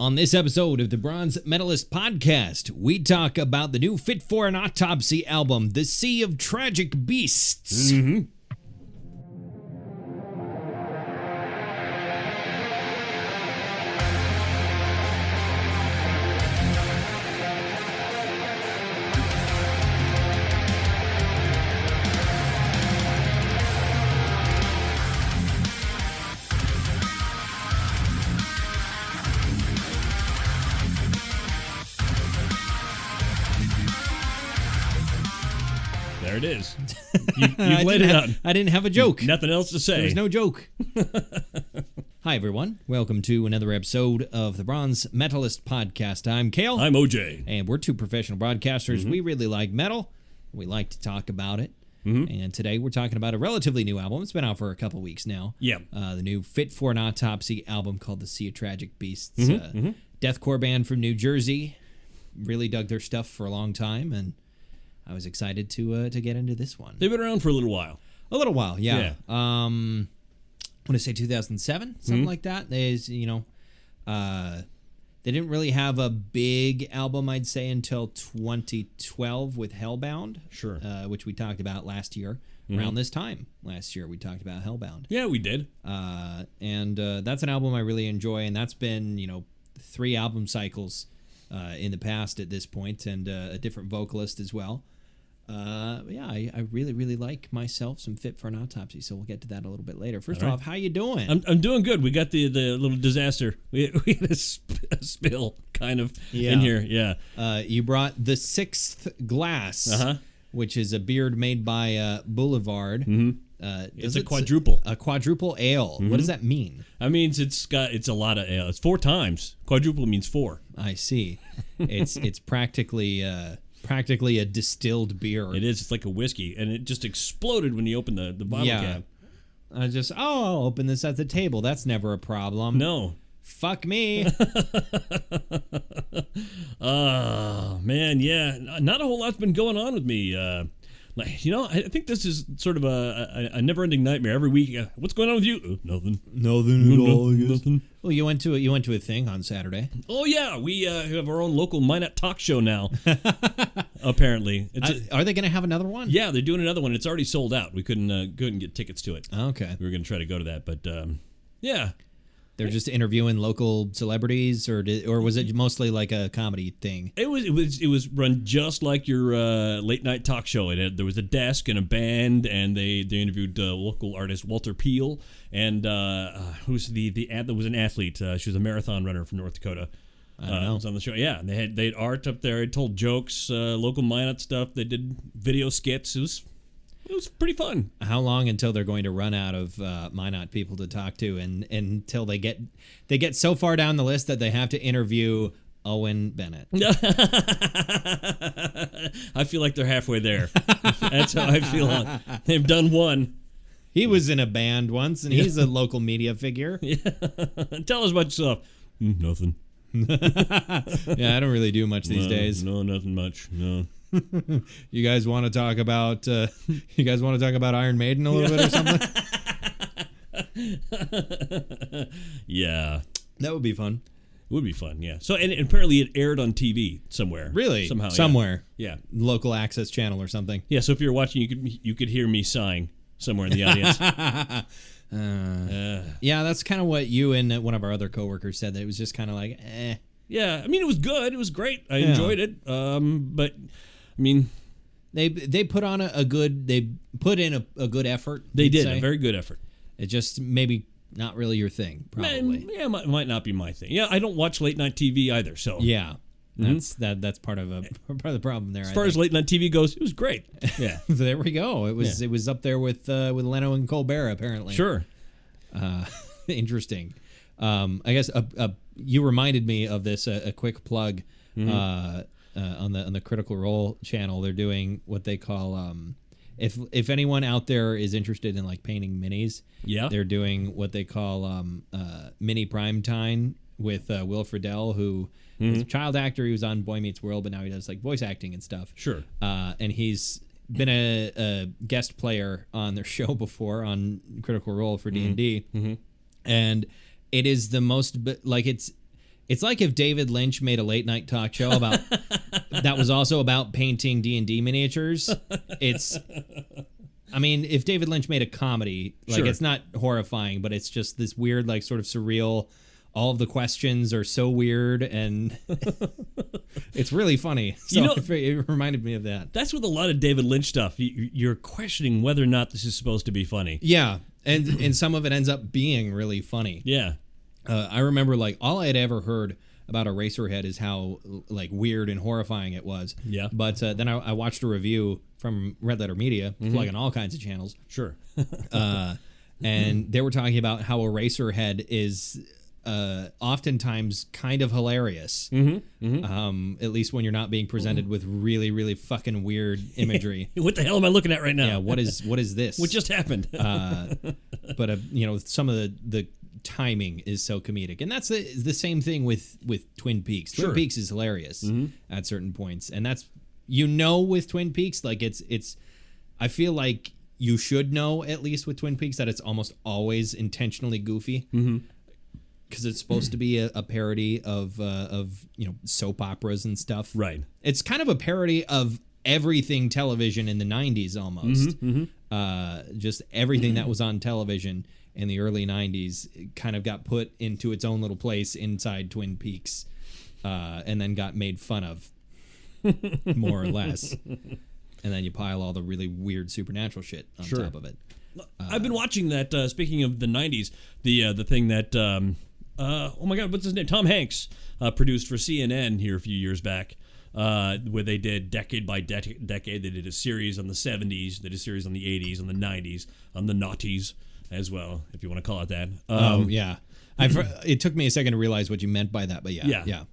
On this episode of the Bronze Metalist podcast, we talk about the new Fit for an Autopsy album, The Sea of Tragic Beasts. There it is. You've laid it out. I didn't have a joke. Nothing else to say. There's no joke. Hi, everyone. Welcome to another episode of the Bronze Metalist podcast. I'm Kale. I'm OJ. And we're two professional broadcasters. We really like metal. We like to talk about it. And today we're talking about a relatively new album. It's been out for a couple weeks now. Yeah. The new Fit for an Autopsy album called The Sea of Tragic Beasts. Deathcore band from New Jersey. Really dug their stuff for a long time, and I was excited to get into this one. They've been around for a little while. A little while, yeah. I want to say 2007, something like that. They didn't really have a big album, I'd say, until 2012 with Hellbound. Sure. Which we talked about last year. Around this time last year, we talked about Hellbound. Yeah, we did. And that's an album I really enjoy, and that's been, 3 album cycles in the past at this point, and a different vocalist as well. I really, really like myself some Fit for an Autopsy, so we'll get to that a little bit later. First off, how you doing? I'm doing good. We got the little disaster. We had a spill kind of in here. Yeah. You brought the 6th Glass, which is a beer made by Boulevard. It's a quadruple. A quadruple ale. What does that mean? That means it's a lot of ale. It's 4 times. Quadruple means 4. I see. It's practically a distilled beer. It is. It's like a whiskey, and it just exploded when you open the bottle cap. I'll open this at the table. That's never a problem. No. Fuck me. Oh, man, yeah. Not a whole lot's been going on with me. I think this is sort of a never-ending nightmare. Every week, what's going on with you? Nothing. Nothing at all. Nothing. Well, you went to a thing on Saturday. Oh yeah, we have our own local Minot talk show now. Apparently, are they going to have another one? Yeah, they're doing another one. It's already sold out. We couldn't get tickets to it. Okay. We were going to try to go to that, but yeah. They're just interviewing local celebrities, or was it mostly like a comedy thing? It was run just like your late night talk show. There was a desk and a band, and they interviewed local artist Walter Peel, and who's there was an athlete. She was a marathon runner from North Dakota. I don't know. Was on the show. Yeah, they had art up there. They told jokes, local Minot stuff. They did video skits. It was pretty fun. How long until they're going to run out of Minot people to talk to, and until they get so far down the list that they have to interview Owen Bennett? I feel like they're halfway there. That's how I feel. They've done one. He was in a band once, and he's a local media figure. Yeah. Tell us about yourself. Nothing. Yeah, I don't really do much these days. No, nothing much. No. You guys want to talk about Iron Maiden a little bit or something? Yeah, that would be fun. It would be fun, yeah. So, and apparently it aired on TV somewhere. Really? Somehow. Somewhere. Yeah. Local access channel or something. Yeah. So if you're watching, you could hear me sighing somewhere in the audience. Yeah, that's kind of what you and one of our other coworkers said. That it was just kind of like, eh. Yeah, I mean, it was good. It was great. I enjoyed it. But I mean, they put on a good effort. They did a very good effort. It just maybe not really your thing, probably. Yeah, it might not be my thing. Yeah, I don't watch late night TV either. So yeah, that's part of the problem there. As far as late night TV goes, it was great. Yeah, there we go. It was up there with Leno and Colbert apparently. Sure. Interesting. I guess you reminded me of this. A quick plug. On the Critical Role channel, they're doing what they call if anyone out there is interested in like painting minis, they're doing what they call mini primetime with Will Friedle, who is a child actor. He was on Boy Meets World, but now he does like voice acting and stuff. Sure. And he's been a guest player on their show before on Critical Role for D&D, and it is the most like It's like if David Lynch made a late night talk show about that was also about painting D&D miniatures. I mean, if David Lynch made a comedy, like Sure. it's not horrifying, but it's just this weird, like sort of surreal. All of the questions are so weird, and it's really funny. So it reminded me of that. That's with a lot of David Lynch stuff. You're questioning whether or not this is supposed to be funny. Yeah, and some of it ends up being really funny. Yeah. I remember like all I had ever heard about Eraserhead is how like weird and horrifying it was. Yeah. But then I watched a review from Red Letter Media, plugging all kinds of channels. Sure. And they were talking about how Eraserhead is oftentimes kind of hilarious. At least when you're not being presented with really, really fucking weird imagery. What the hell am I looking at right now? Yeah, what is this? What just happened? But some of the timing is so comedic, and that's the same thing with Twin Peaks. Twin Peaks is hilarious at certain points, and that's with Twin Peaks, like it's I feel like you should know at least with Twin Peaks that it's almost always intentionally goofy. Because it's supposed to be a parody of soap operas and stuff. Right. It's kind of a parody of everything television in the 90s almost. Just everything that was on television in the early 90s kind of got put into its own little place inside Twin Peaks and then got made fun of, more or less. And then you pile all the really weird supernatural shit on top of it. I've been watching that, speaking of the 90s, the thing that, oh my God, what's his name? Tom Hanks produced for CNN here a few years back, where they did decade by decade. They did a series on the 70s, they did a series on the 80s, on the 90s, on the noughties as well, if you want to call it that. Yeah. It took me a second to realize what you meant by that, but yeah.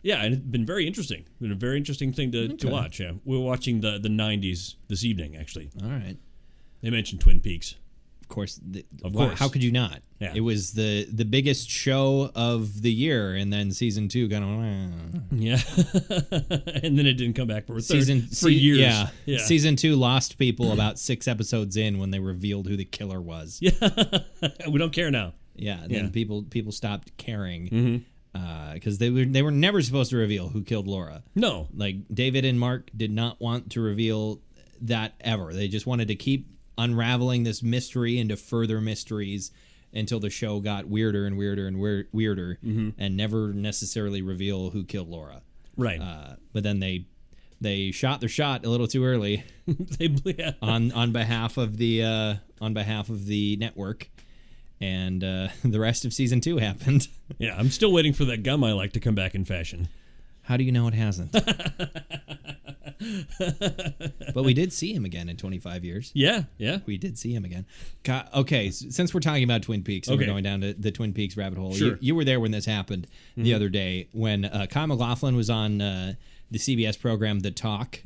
Yeah, and it's been very interesting. Been a very interesting thing to watch. Yeah, we're watching the 90s this evening, actually. All right. They mentioned Twin Peaks. Of course. Of course. How could you not? Yeah. It was the biggest show of the year, and then season 2 kind of... Yeah. And then it didn't come back for years. Yeah. Season 2 lost people about 6 episodes in when they revealed who the killer was. Yeah. We don't care now. Yeah. Then people stopped caring. Because they were never supposed to reveal who killed Laura. No. Like, David and Mark did not want to reveal that ever. They just wanted to keep unraveling this mystery into further mysteries until the show got weirder and weirder and weirder and never necessarily reveal who killed Laura. Right. But then they shot their shot a little too early on behalf of the network. And the rest of season 2 happened. Yeah, I'm still waiting for that gum I like to come back in fashion. How do you know it hasn't? But we did see him again in 25 years. Yeah. We did see him again. Okay, since we're talking about Twin Peaks and we're going down to the Twin Peaks rabbit hole, sure. You were there when this happened the other day when Kyle MacLachlan was on the CBS program The Talk.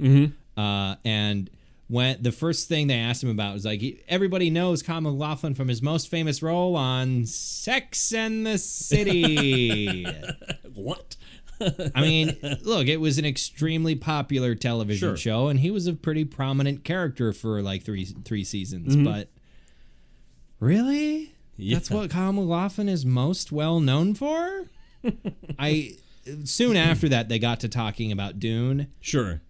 And when the first thing they asked him about was like, everybody knows Kyle MacLachlan from his most famous role on Sex and the City. What? I mean, look, it was an extremely popular television show, and he was a pretty prominent character for like three seasons. But really, that's what Kyle MacLachlan is most well known for. Soon after that, they got to talking about Dune. Sure.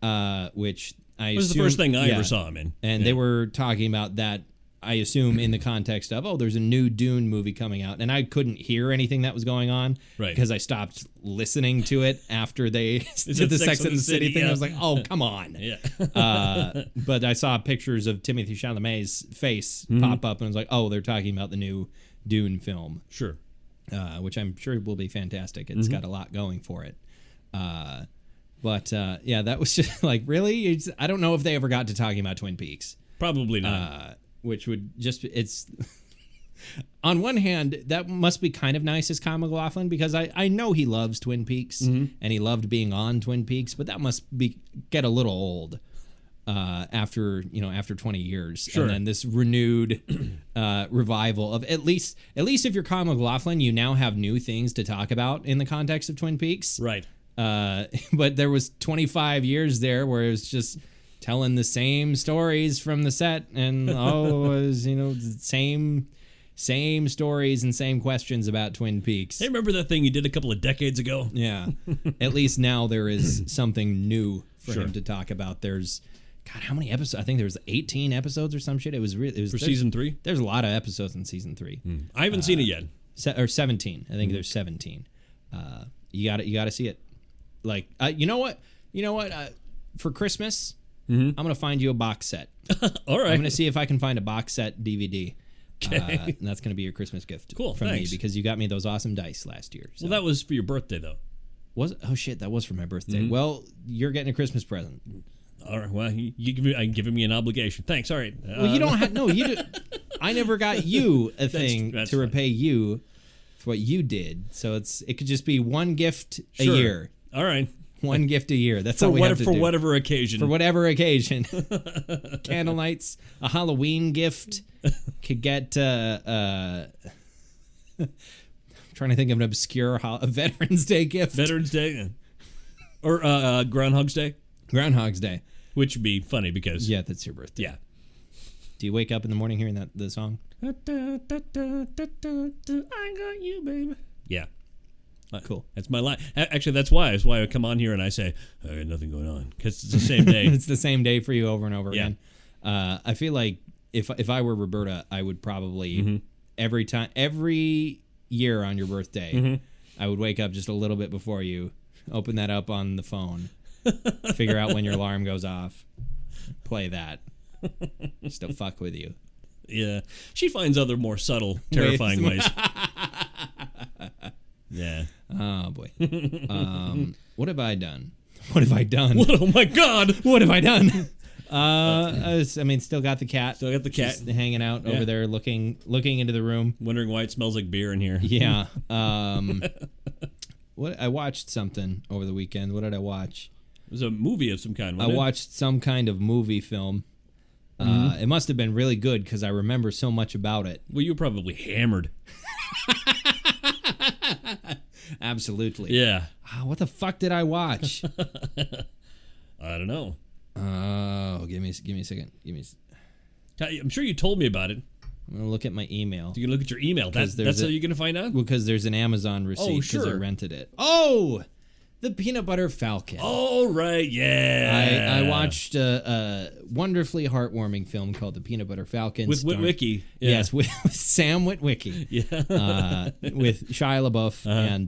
Which it was the first thing I ever saw him in. And they were talking about that, I assume, in the context of, there's a new Dune movie coming out. And I couldn't hear anything that was going on because I stopped listening to it after they did the Sex and the City thing. I was like, oh, come on. But I saw pictures of Timothée Chalamet's face pop up, and I was like, oh, they're talking about the new Dune film. Sure. Which I'm sure will be fantastic. It's got a lot going for it. But that was just like, really? I don't know if they ever got to talking about Twin Peaks. Probably not. Which would just, it's, on one hand, that must be kind of nice as Kyle MacLachlan, because I know he loves Twin Peaks and he loved being on Twin Peaks, but that must get a little old after 20 years. Sure. And then this renewed revival of, at least if you're Kyle MacLachlan, you now have new things to talk about in the context of Twin Peaks. Right. But there was 25 years there where it was just telling the same stories from the set, and the same same stories and same questions about Twin Peaks. Hey, remember that thing you did a couple of decades ago? Yeah. At least now there is something new for Sure. him to talk about. There's, God, how many episodes? I think there was 18 episodes or some shit. It was really, For season 3? There's a lot of episodes in season 3. I haven't seen it yet. Or 17. I think there's 17. You got to see it. Like, you know what? For Christmas, I'm gonna find you a box set. All right. I'm gonna see if I can find a box set DVD. Okay. And that's gonna be your Christmas gift. Cool, from thanks. me because you got me those awesome dice last year. So. Well, that was for your birthday, though. Was it? Oh shit, that was for my birthday. Well, you're getting a Christmas present. All right. Well, I'm giving me an obligation. Thanks. All right. Well, you don't have I never got you a thing that's to fine. repay you for what you did. So it could just be one gift a Sure. year. All right. One gift a year. That's For all we have to for do. whatever occasion. For whatever occasion. Candle nights, a Halloween gift. Could get I'm trying to think of an obscure a Veterans Day gift. Veterans Day, or Groundhog's Day, Groundhog's Day. which would be funny because Yeah, that's your birthday. yeah. Do you wake up in the morning hearing the song? I got you, baby. Yeah. Cool. That's my life. Actually, that's why I come on here and I say I got nothing going on because it's the same day. It's the same day for you over and over Yeah. again. I feel like if I were Roberta, I would probably every year on your birthday, I would wake up just a little bit before you, open that up on the phone, figure out when your alarm goes off, play that, just to fuck with you. Yeah, she finds other more subtle, terrifying ways. Yeah. Oh boy. What have I done? What have I done? Oh my God! What have I done? Still got the cat. Still got the cat. Just hanging out Yeah. over there, looking into the room. Wondering why it smells like beer in here. Yeah. What I watched something over the weekend. What did I watch? It was a movie of some kind. I Wasn't it? watched some kind of movie film. It must have been really good because I remember so much about it. Well, you were probably hammered. Absolutely. Yeah. What the fuck did I watch? I don't know. Oh, give me a second. I'm sure you told me about it. I'm gonna look at my email. You can look at your email. That's there's how a- you're gonna find out. Because there's an Amazon receipt because I sure. rented it. Oh, the Peanut Butter Falcon. Oh right, yeah. I watched a wonderfully heartwarming film called The Peanut Butter Falcon. with Witwicky. Yeah. Yes, with Sam Witwicky. Yeah. With Shia LaBeouf and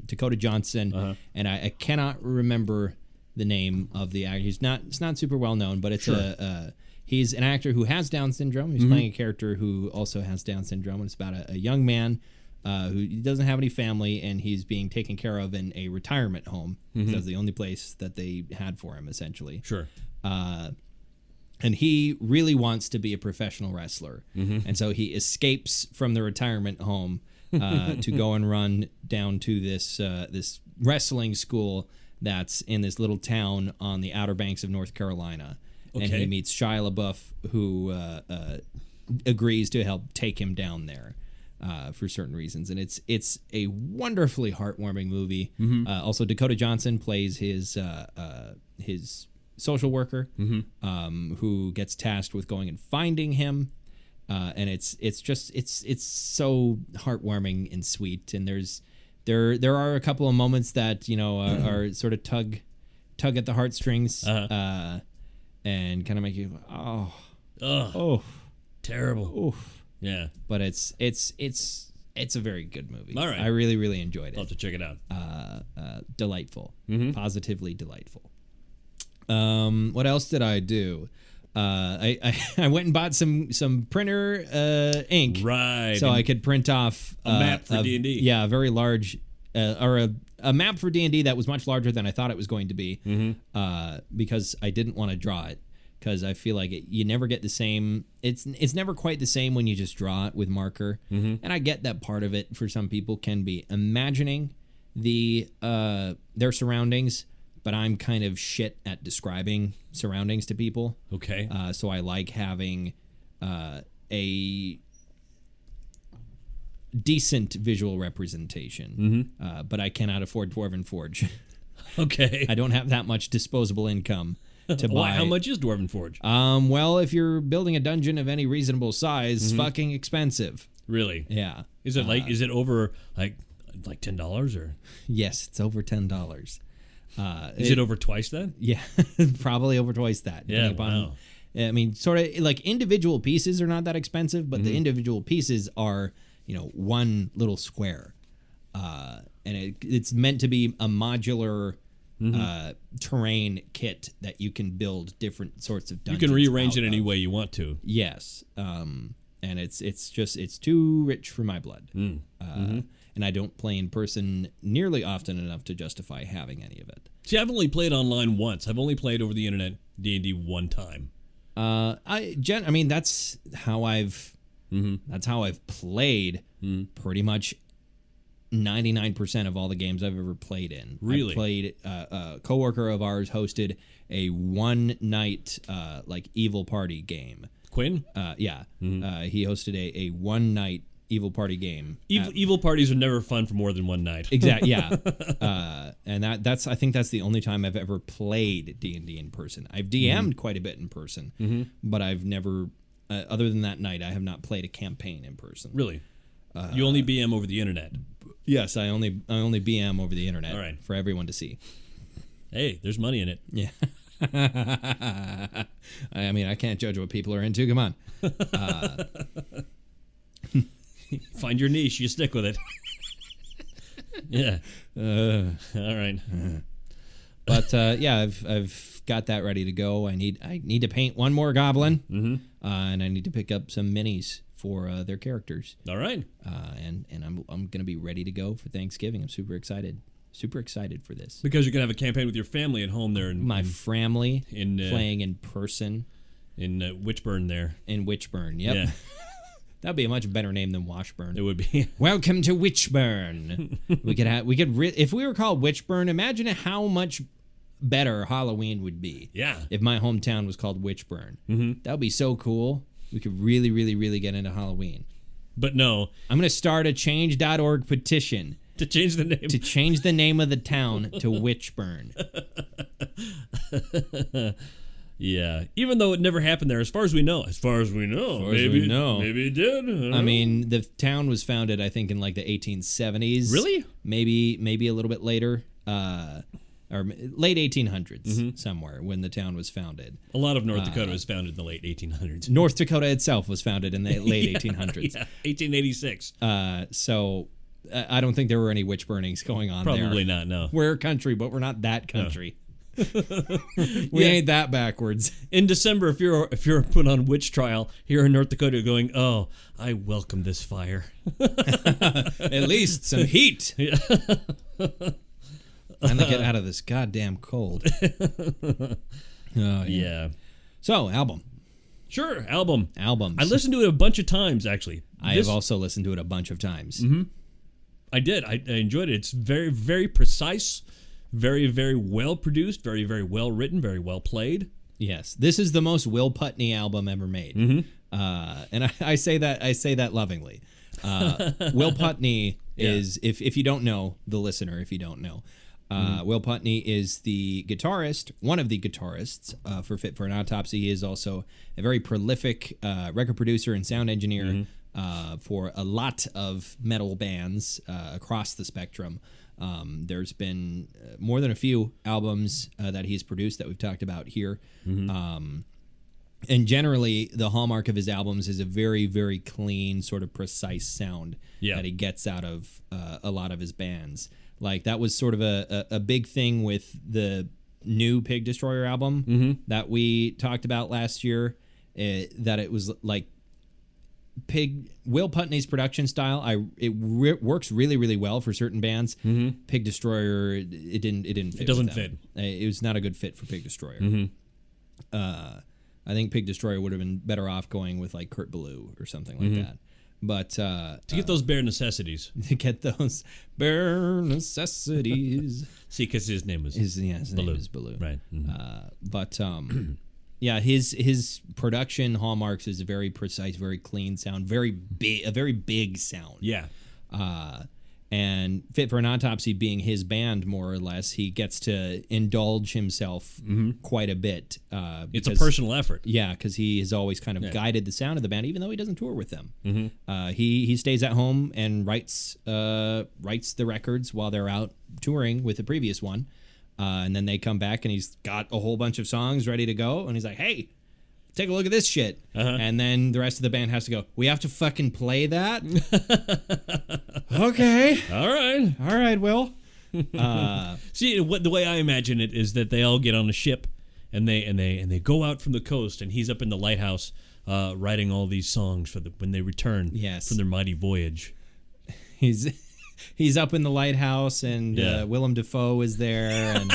Dakota Johnson. And I cannot remember the name of the actor. It's not super well known, but it's Sure. he's an actor who has Down syndrome. He's playing a character who also has Down syndrome, and it's about a young man who doesn't have any family, and he's being taken care of in a retirement home. That's the only place that they had for him, essentially. Sure. And he really wants to be a professional wrestler, and so he escapes from the retirement home to go and run down to this wrestling school that's in this little town on the Outer Banks of North Carolina. And Okay. he meets Shia LaBeouf, who agrees to help take him down there for certain reasons. And it's a wonderfully heartwarming movie. Also, Dakota Johnson plays his social worker, who gets tasked with going and finding him. And it's so heartwarming and sweet. And there are a couple of moments that are sort of tug at the heartstrings, and kind of make you Terrible. oof. Yeah. But it's a very good movie. All right. I really enjoyed I'll have it. to check it out. Delightful, positively delightful. What else did I do? I went and bought some printer ink, Right. so I could print off a map for D&D. Yeah, a very large, or a map for D&D that was much larger than I thought it was going to be, because I didn't want to draw it, because I feel like you never get the same. It's never quite the same when you just draw it with marker, and I get that part of it for some people can be imagining their surroundings. But I'm kind of shit at describing surroundings to people. Okay. So I like having a decent visual representation. But I cannot afford Dwarven Forge. Okay. I don't have that much disposable income. to buy. Why? How much is Dwarven Forge? Well, if you're building a dungeon of any reasonable size, fucking expensive. Really? Yeah. Is it is it over like $10 or? Yes, it's over $10. Is it over twice that? Yeah, probably over twice that. Yeah, Upon, wow. I mean, sort of like individual pieces are not that expensive, but the individual pieces are, one little square. And it's meant to be a modular terrain kit that you can build different sorts of dungeons. You can rearrange it any of. way you want to. Yes. And it's too rich for my blood. And I don't play in person nearly often enough to justify having any of it. See, I've only played online once. I've only played over the internet D&D one time. I mean that's how I've played pretty much 99% of all the games I've ever played in. Really? I played a coworker of ours hosted a one night like evil party game. Quinn? Yeah. He hosted a one night evil party game. Evil parties are never fun for more than one night. Exactly. Yeah. And I think that's the only time I've ever played D&D in person. I've DM'd quite a bit in person, but I've never, other than that night, I have not played a campaign in person. Really? You only BM over the internet? Yes, I only BM over the internet. All right. For everyone to see. Hey, there's money in it. Yeah. I mean, I can't judge what people are into. Come on. Find your niche. You stick with it. Yeah. All right. But yeah, I've got that ready to go. I need to paint one more goblin, and I need to pick up some minis for their characters. All right. And I'm gonna be ready to go for Thanksgiving. I'm super excited. Super excited for this. Because you're gonna have a campaign with your family at home there, My family playing in person in Witchburn there. in Witchburn. Yep. Yeah. That'd be a much better name than Washburn. It would be. Welcome to Witchburn. If we were called Witchburn, imagine how much better Halloween would be. Yeah. If my hometown was called Witchburn. That would be so cool. We could really, really, really get into Halloween. But no. I'm going to start a change.org petition. To change the name. To change the name of the town to Witchburn. Yeah. Even though it never happened there, as far as we know. Maybe it did. I mean, the town was founded, I think, in like the 1870s. Really? Maybe a little bit later. Or late 1800s, somewhere, when the town was founded. A lot of North Dakota was founded in the late 1800s. North Dakota itself was founded in the late 1800s. Yeah, 1886. So I don't think there were any witch burnings going on there. Probably not, no. We're a country, but we're not that country. We ain't that backwards. In December, if you're put on witch trial here in North Dakota, going, oh, I welcome this fire. At least some heat. Finally get out of this goddamn cold. Oh, yeah. So, album. Sure, albums. I listened to it a bunch of times, actually. I have also listened to it a bunch of times. I did. I enjoyed it. It's very, very precise, very, very well produced, very, very well written, very well played. Yes, this is the most Will Putney album ever made, and I say that lovingly. Will Putney is, if you don't know, the listener, if you don't know, Will Putney is the guitarist, one of the guitarists for Fit for an Autopsy. He is also a very prolific record producer and sound engineer for a lot of metal bands across the spectrum. There's been more than a few albums that he's produced that we've talked about here. And generally, the hallmark of his albums is a very, very clean, sort of precise sound that he gets out of a lot of his bands. Like, that was sort of a big thing with the new Pig Destroyer album that we talked about last year, that it was like Will Putney's production style. It works really, really well for certain bands. Pig Destroyer, it didn't fit. It doesn't fit. It was not a good fit for Pig Destroyer. I think Pig Destroyer would have been better off going with like Kurt Ballou or something like that. But to get those bare necessities. To get those bare necessities. See, because his name was his name is Ballou. Right. But yeah, his production hallmarks is a very precise, very clean sound, a very big sound. Yeah. And Fit for an Autopsy being his band, more or less, he gets to indulge himself quite a bit. It's a personal effort. Yeah, because he has always kind of guided the sound of the band, even though he doesn't tour with them. He stays at home and writes the records while they're out touring with the previous one. And then they come back and he's got a whole bunch of songs ready to go. And he's like, hey, take a look at this shit. And then the rest of the band has to go, we have to fucking play that? Okay. All right, Will. See, the way I imagine it is that they all get on a ship and they go out from the coast, and he's up in the lighthouse writing all these songs for when they return from their mighty voyage. He's up in the lighthouse, and Willem Dafoe is there, and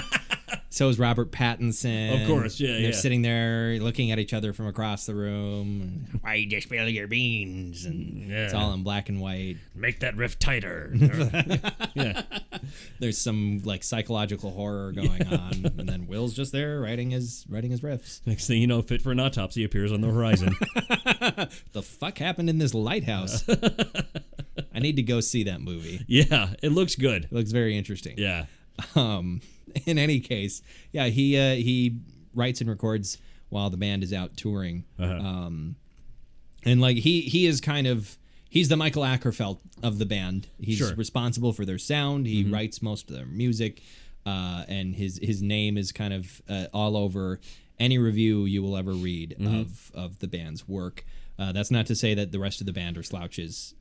so is Robert Pattinson. Of course, They're sitting there looking at each other from across the room. And, why you spill your beans? And it's all in black and white. Make that riff tighter. There's some like psychological horror going on, and then Will's just there writing his riffs. Next thing you know, Fit for an Autopsy appears on the horizon. The fuck happened in this lighthouse? I need to go see that movie. Yeah, it looks good. It looks very interesting. Yeah. In any case, he writes and records while the band is out touring. And like he is kind of, he's the Michael Ackerfeld of the band. He's responsible for their sound. He writes most of their music, and his name is kind of all over any review you will ever read of the band's work. That's not to say that the rest of the band are slouches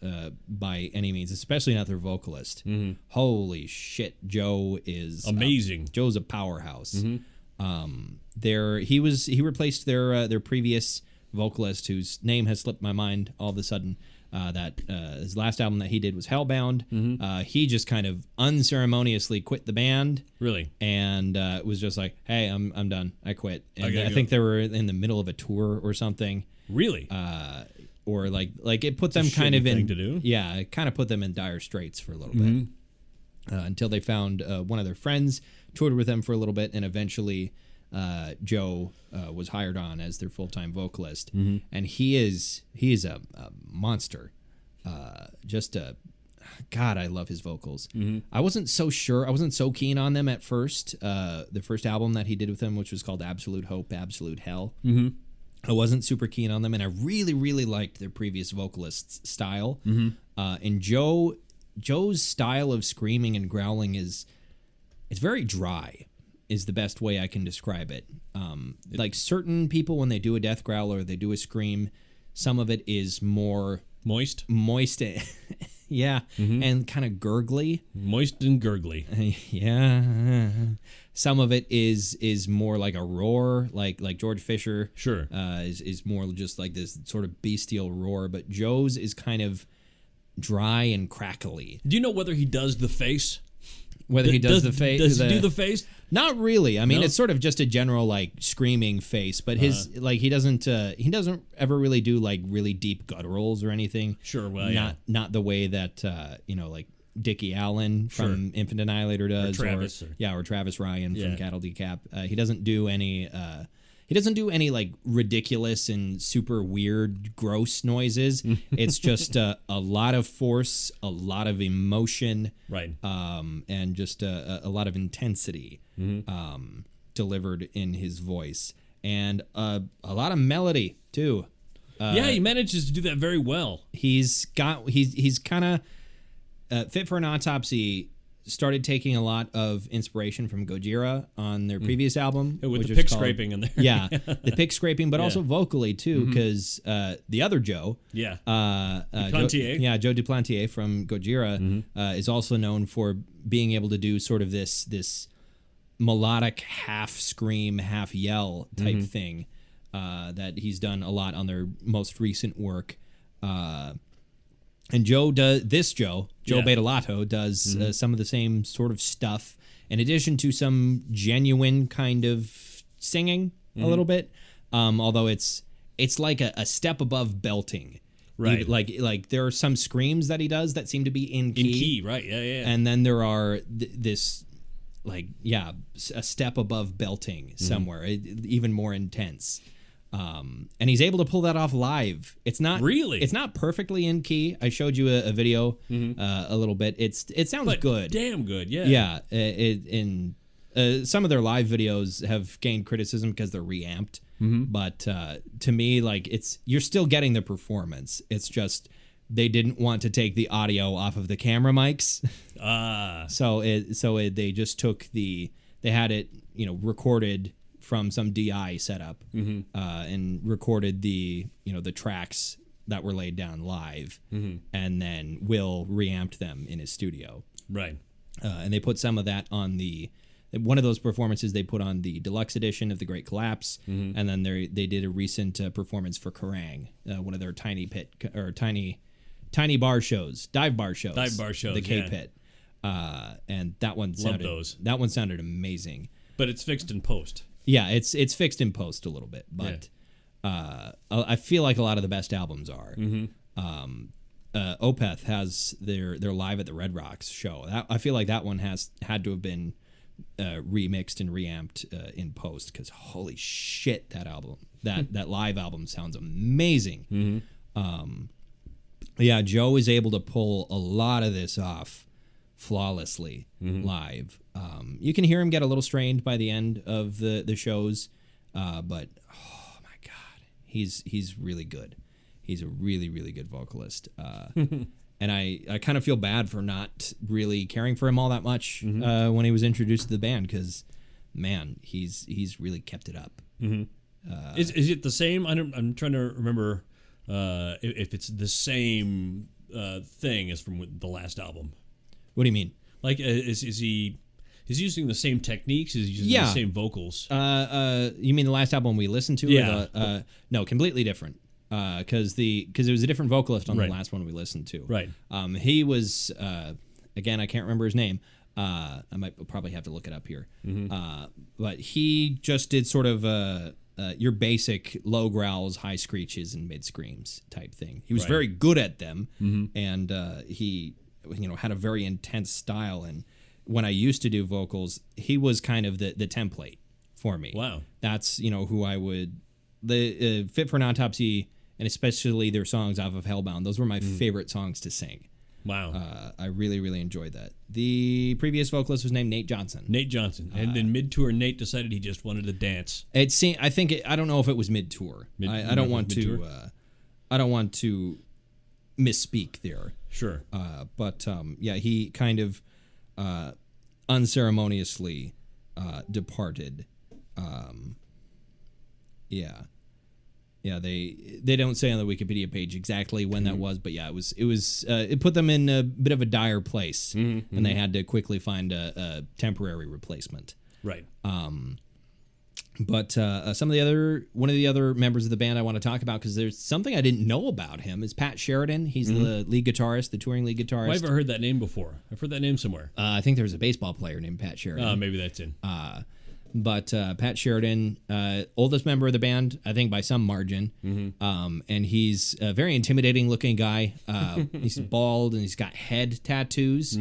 by any means, especially not their vocalist. Holy shit, Joe is amazing. Joe's a powerhouse. He replaced their previous vocalist, whose name has slipped my mind all of a sudden. His last album that he did was Hellbound. He just kind of unceremoniously quit the band. Really? And was just like, hey, I'm done. I quit. And I think they were in the middle of a tour or something. Really? Or like it put them kind of in. To do. Yeah, it kind of put them in dire straits for a little bit until they found one of their friends, toured with them for a little bit, and eventually Joe was hired on as their full-time vocalist, and he is a monster. God, I love his vocals. I wasn't so sure. I wasn't so keen on them at first. The first album that he did with them, which was called Absolute Hope, Absolute Hell. I wasn't super keen on them, and I really, really liked their previous vocalist's style. And Joe's style of screaming and growling it's very dry, is the best way I can describe it. Like certain people, when they do a death growl or they do a scream, some of it is more moist, yeah, and kind of gurgly. Moist and gurgly. Yeah. Some of it is more like a roar, like George Fisher. Sure. Is more just like this sort of bestial roar, but Joe's is kind of dry and crackly. Do you know whether he does the face? Whether he does the face? Does he do the face? Not really. I mean, it's sort of just a general like screaming face, but his like he doesn't ever really do like really deep gutturals or anything. Sure. Well, not the way that like Dickie Allen from Infant Annihilator does, or Travis, or Travis Ryan from Cattle Decap. He doesn't do any. He doesn't do any like ridiculous and super weird, gross noises. It's just a lot of force, a lot of emotion, right? And just a lot of intensity delivered in his voice, and a lot of melody too. He manages to do that very well. He's kind of. Fit for an Autopsy started taking a lot of inspiration from Gojira on their previous album. With the pick scraping in there. Yeah, the pick scraping, but also vocally, too, because the other Joe, Duplantier. Joe Duplantier from Gojira, is also known for being able to do sort of this melodic half scream, half yell type thing that he's done a lot on their most recent work. And Joe Badalato does some of the same sort of stuff, in addition to some genuine kind of singing a little bit. Although it's like a step above belting. Right. Like there are some screams that he does that seem to be in key. In key, right. Yeah. And then there are a step above belting somewhere, even more intense. And he's able to pull that off live. It's not Really? It's not perfectly in key. I showed you a video a little bit. It sounds good. Damn good. Yeah. Yeah. Some of their live videos have gained criticism because they're reamped. But to me, like you're still getting the performance. It's just they didn't want to take the audio off of the camera mics. So they just took they had it recorded from some DI setup and recorded the tracks that were laid down live, and then Will reamped them in his studio. Right. And they put some of that on one of those performances they put on the deluxe edition of The Great Collapse, and then they did a recent performance for Kerrang, one of their tiny bar shows, dive bar shows, the K Pit, and that one sounded amazing. But it's fixed in post. Yeah, it's fixed in post a little bit, but I feel like a lot of the best albums are. Opeth has their Live at the Red Rocks show. I feel like that one had to have been remixed and reamped in post, because holy shit, that album, that live album sounds amazing. Yeah, Joe is able to pull a lot of this off flawlessly live. You can hear him get a little strained by the end of the shows, but oh my god, he's really good. He's a really, really good vocalist. And I kind of feel bad for not really caring for him all that much when he was introduced to the band, because man, he's really kept it up. Is it the same? I'm trying to remember if it's the same thing as from the last album. What do you mean? Like, is he using the same techniques? Is he using the same vocals? You mean the last album we listened to? Yeah. No, completely different. Because it was a different vocalist on Right. the last one we listened to. Right. He was again, I can't remember his name. I might probably have to look it up here. But he just did sort of your basic low growls, high screeches, and mid screams type thing. He was very good at them, and he had a very intense style. And when I used to do vocals, he was kind of the template for me. Wow. That's who I would Fit for an Autopsy, and especially their songs off of Hellbound. Those were my favorite songs to sing. Wow. I really, really enjoyed that. The previous vocalist was named Nate Johnson. And then mid-tour, Nate decided he just wanted to dance. I don't know if it was mid-tour. I don't want to misspeak there. Sure. But he kind of unceremoniously departed. Yeah, they don't say on the Wikipedia page exactly when that was, but yeah, it put them in a bit of a dire place, and they had to quickly find a temporary replacement. Right. But one of the other members of the band I want to talk about, because there's something I didn't know about him, is Pat Sheridan. He's the lead guitarist, the touring lead guitarist. Well, I've never heard that name before. I've heard that name somewhere. I think there's a baseball player named Pat Sheridan. Maybe that's in. But Pat Sheridan, oldest member of the band, I think by some margin, and he's a very intimidating looking guy. He's bald and he's got head tattoos,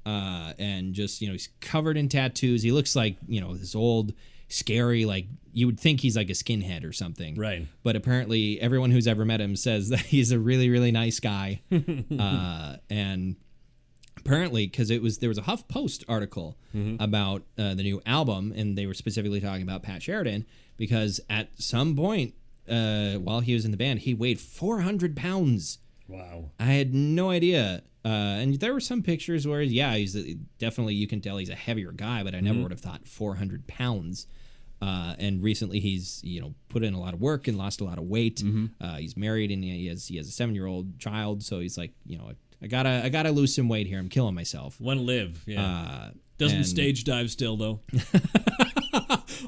and just he's covered in tattoos. He looks like this old, scary, like you would think he's like a skinhead or something. Right. But apparently everyone who's ever met him says that he's a really, really nice guy, and apparently, because there was a HuffPost article about the new album, and they were specifically talking about Pat Sheridan, because at some point while he was in the band, he weighed 400 pounds. Wow. I had no idea. And there were some pictures where, he's definitely, you can tell he's a heavier guy, but I never would have thought 400 pounds. And recently he's, put in a lot of work and lost a lot of weight. He's married, and he has a 7-year-old child. So he's like, I gotta lose some weight here. I'm killing myself. Want to live, yeah. Doesn't stage dive still, though.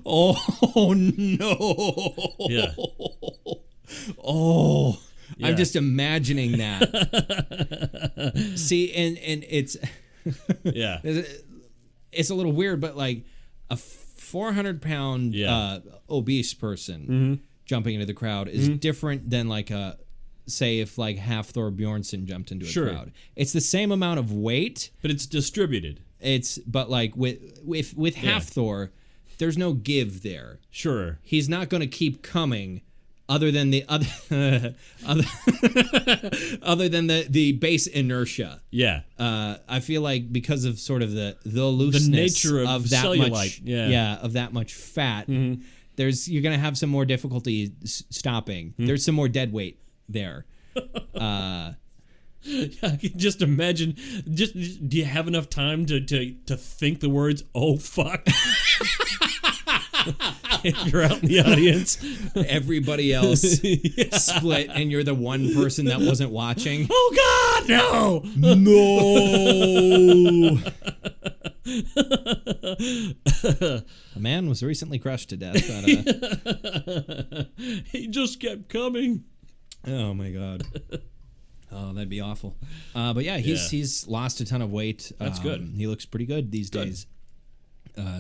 Oh, no. Yeah. Oh, yeah. I'm just imagining that. See, and it's... yeah. It's a little weird, but like a 400-pound obese person jumping into the crowd is different than like say if like Hafthor Bjornsson jumped into a crowd. It's the same amount of weight, but it's distributed. But like with Hafthor, there's no give there. Sure. He's not going to keep coming other than the other than the bass inertia. Yeah. I feel like because of sort of the looseness nature of that cellulite, much, yeah. of that much fat, you're gonna have some more difficulty stopping. There's some more dead weight there. I can just imagine. Just do you have enough time to think the words "oh fuck"? If you're out in the audience, everybody else split, and you're the one person that wasn't watching. Oh God, no! A man was recently crushed to death. He just kept coming. Oh my God. Oh, that'd be awful. But yeah, he's lost a ton of weight. That's good. He looks pretty good these days.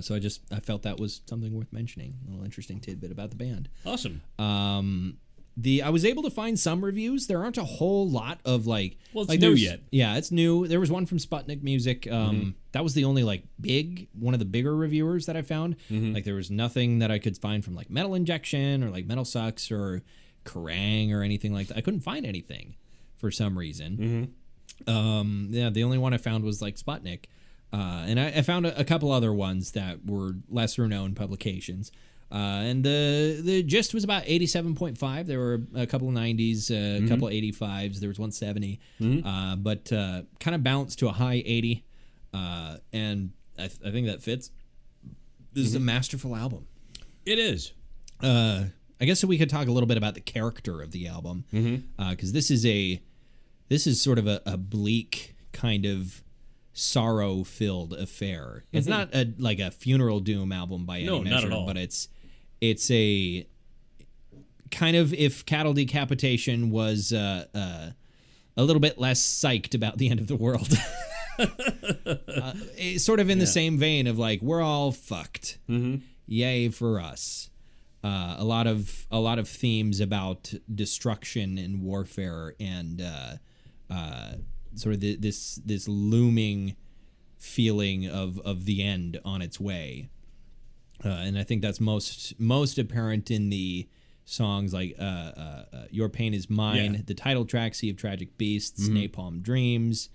So I felt that was something worth mentioning. A little interesting tidbit about the band. Awesome. I was able to find some reviews. There aren't a whole lot of Well, it's new yet. Yeah, it's new. There was one from Sputnik Music. That was the only one of the bigger reviewers that I found. Like there was nothing that I could find from like Metal Injection or like Metal Sucks or Kerrang or anything like that. I couldn't find anything for some reason. The only one I found was like Sputnik. And I found a couple other ones that were lesser known publications. And the gist was about 87.5. There were a couple of 90s, a couple of 85s. There was 170. But kind of bounced to a high 80. And I think that fits. This is a masterful album. It is. I guess so we could talk a little bit about the character of the album. Because this is sort of a bleak kind of sorrow-filled affair. It's not like a funeral doom album by any measure, not at all. But it's a kind of, if Cattle Decapitation was a little bit less psyched about the end of the world. It's sort of in the same vein of like, we're all fucked. Yay for us. A lot of themes about destruction and warfare and sort of this looming feeling of the end on its way, and I think that's most apparent in the songs like "Your Pain Is Mine," the title track, "Sea of Tragic Beasts," "Napalm Dreams,"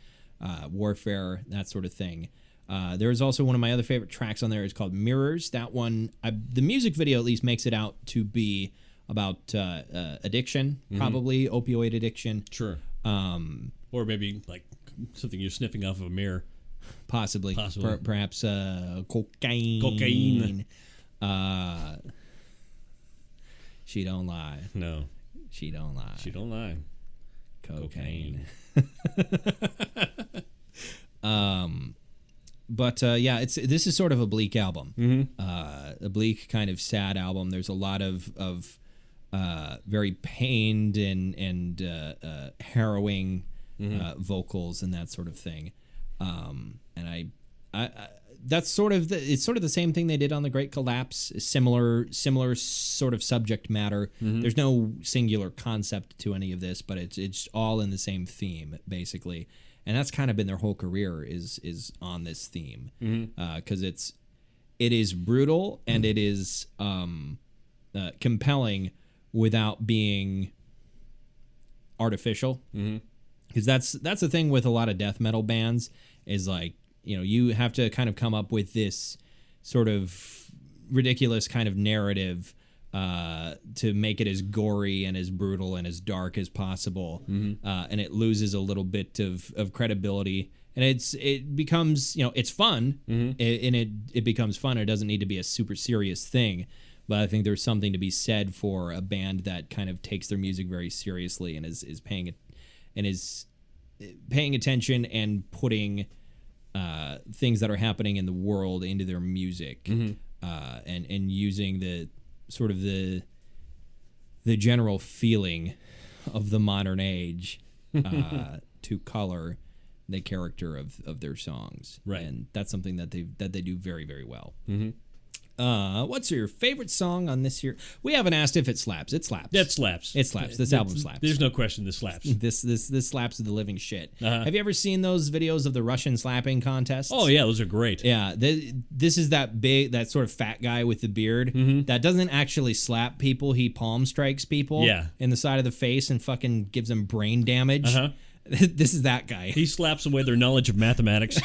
"Warfare," that sort of thing. There is also one of my other favorite tracks on there. It's called "Mirrors." That one, the music video at least makes it out to be about addiction, probably opioid addiction. Sure. Or maybe like something you're sniffing off of a mirror. Possibly. Perhaps cocaine. Cocaine. She don't lie. No. She don't lie. She don't lie. Cocaine. But this is sort of a bleak album. A bleak kind of sad album. There's a lot of very pained and harrowing vocals and that sort of thing. And I that's sort of it's sort of the same thing they did on The Great Collapse. Similar sort of subject matter. There's no singular concept to any of this, but it's all in the same theme basically. And that's kind of been their whole career is on this theme, because it is brutal and it is compelling without being artificial. Because that's the thing with a lot of death metal bands is like, you know, you have to kind of come up with this sort of ridiculous kind of narrative to make it as gory and as brutal and as dark as possible, and it loses a little bit of credibility, and it becomes, you know, it's fun, and it becomes fun. It doesn't need to be a super serious thing, but I think there's something to be said for a band that kind of takes their music very seriously and is paying attention and putting things that are happening in the world into their music, and using the sort of the general feeling of the modern age to color the character of their songs, right? And that's something that they do very, very well. What's your favorite song on this year? We haven't asked if it slaps. It slaps. That slaps. It slaps. This album slaps. There's no question this slaps. This slaps the living shit. Have you ever seen those videos of the Russian slapping contests? Oh yeah, those are great. Yeah, this is that sort of fat guy with the beard that doesn't actually slap people. He palm strikes people in the side of the face and fucking gives them brain damage. This is that guy. He slaps away their knowledge of mathematics.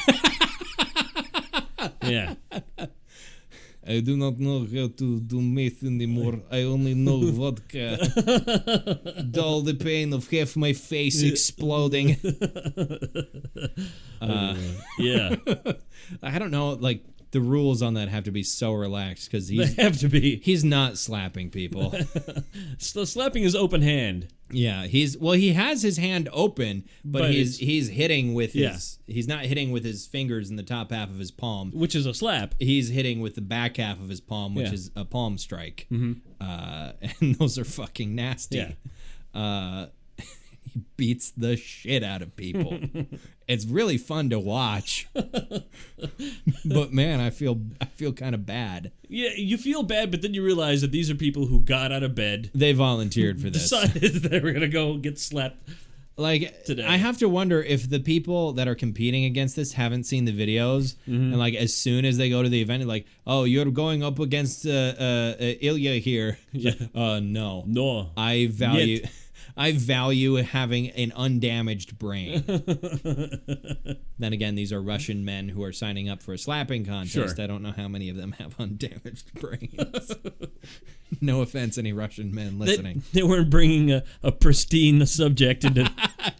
Yeah. I do not know how to do math anymore. I only know vodka. Dull the pain of half my face exploding. Yeah. I don't know, like, the rules on that have to be so relaxed because They have to be. he's not slapping people. So slapping is open hand. Yeah, he has his hand open, but he's hitting with he's not hitting with his fingers in the top half of his palm, Which is a slap. He's hitting with the back half of his palm, which is a palm strike. And those are fucking nasty. Yeah. He beats the shit out of people. It's really fun to watch. But man, I feel kind of bad. Yeah, you feel bad, but then you realize that these are people who got out of bed. They volunteered for this. Decided that they were going to go get slapped. Like, today. I have to wonder if the people that are competing against this haven't seen the videos, and like as soon as they go to the event, like, oh, you're going up against Ilya here. Yeah. No. I value having an undamaged brain. Then again, these are Russian men who are signing up for a slapping contest. Sure. I don't know how many of them have undamaged brains. No offense, any Russian men listening. They weren't bringing a pristine subject into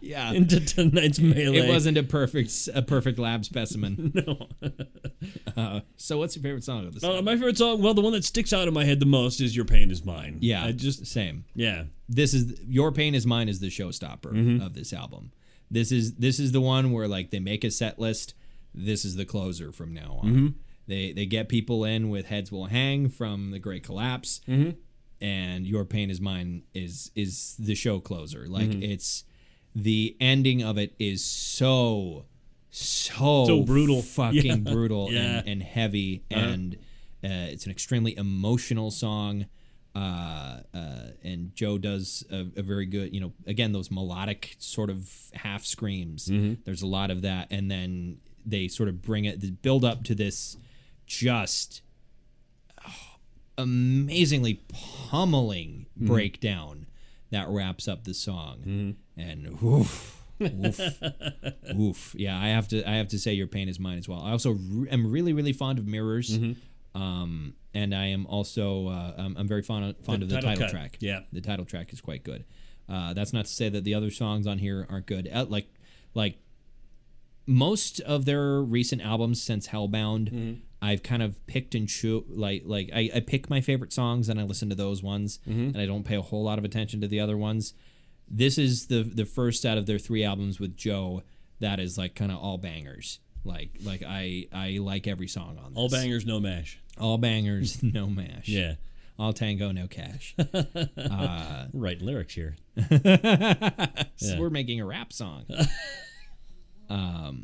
Yeah. into tonight's melee. It wasn't a perfect lab specimen. No. So what's your favorite song of this? My favorite song, well, the one that sticks out in my head the most is "Your Pain Is Mine." Yeah, same. Yeah. This is Your Pain Is Mine is the showstopper of this album. This is the one where like they make a set list. This is the closer from now on. They get people in with Heads Will Hang from The Great Collapse, and Your Pain Is Mine is the show closer. Like it's the ending of it is so brutal, fucking brutal Yeah. and heavy, and it's an extremely emotional song. And Joe does a very good, again, those melodic sort of half screams. There's a lot of that, and then they sort of build up to this just amazingly pummeling breakdown that wraps up the song. And oof. Yeah, I have to say Your Pain Is Mine as well. I also am really, really fond of Mirrors. And I am also I'm very fond of the title track. Yeah, the title track is quite good. That's not to say that the other songs on here aren't good. Like most of their recent albums since Hellbound, I've kind of picked and choose. Like I pick my favorite songs and I listen to those ones, and I don't pay a whole lot of attention to the other ones. This is the first out of their 3 albums with Joe that is like kind of all bangers. Like I like every song on this. All bangers, no mash. All bangers, no mash. Yeah. All tango, no cash. Right lyrics here. So we're making a rap song. But